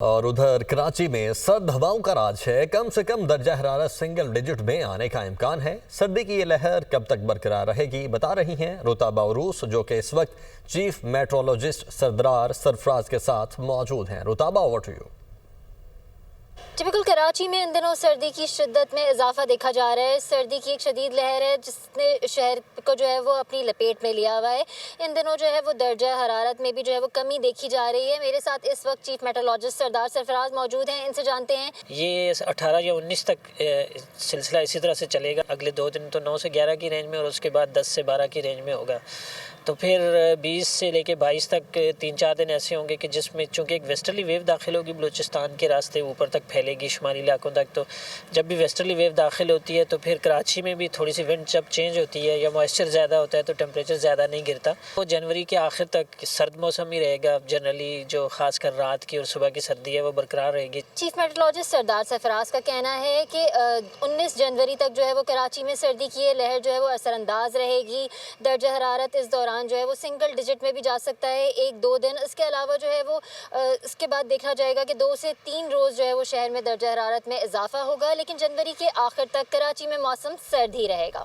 और उधर कराची में सर्द हवाओं का राज है। कम से कम दर्जा हरारत सिंगल डिजिट में आने का इम्कान है। सर्दी की ये लहर कब तक बरकरार रहेगी, बता रही हैं रुताबा उरूस, जो कि इस वक्त चीफ मेट्रोलॉजिस्ट सरदार सरफराज के साथ मौजूद हैं। Rutaba, over to you. Typical Karachi में इन दिनों सर्दी की शिद्दत में इजाफा देखा जा रहा है। सर्दी की एक शदीद लहर है जिसने शहर को जो है वो अपनी लपेट में लिया हुआ है। इन दिनों जो है वो दर्जा हरारत में भी जो है वो कमी देखी जा रही है। मेरे साथ इस वक्त चीफ मेट्रोलॉजिस्ट सरदार सरफराज मौजूद हैं, इनसे जानते हैं। ये 18 या 19 तक सिलसिला इसी तरह से चलेगा। अगले 2 दिन तो 9 से 11 की रेंज में और उसके बाद 10 से 12 की रेंज में होगा। तो फिर 20 से लेके 22 तक 3-4 दिन ऐसे होंगे कि जिसमें चूँकि एक वेस्टर्ली वेव दाखिल होगी बलूचिस्तान के रास्ते ऊपर तक फैलेगी शुमाली इलाकों तक। तो जब भी वेस्टर्ली वेव दाखिल होती है तो फिर कराची में भी थोड़ी सी विंड जब चेंज होती है या मॉइस्चर ज़्यादा होता है तो टेम्परेचर ज़्यादा नहीं गिरता। तो जनवरी के आखिर तक सर्द मौसम ही रहेगा जनरली। जो खासकर रात की और सुबह की सर्दी है वो बरकरार रहेगी। चीफ मेट्रोलॉजिस्ट सरदार सरफराज का कहना है कि 19 जनवरी तक जो है वो कराची में सर्दी की ये लहर जो है वो असरअंदाज रहेगी। दर्जा हरारत इस दौरान जो है वो सिंगल डिजिट में भी जा सकता है 1-2 दिन। इसके अलावा जो है वो इसके बाद देखा जाएगा कि 2 से 3 रोज़ जो है वो शहर में दर्जा हरारत में इजाफा होगा, लेकिन जनवरी के आखिर तक कराची में मौसम सर्द ही रहेगा।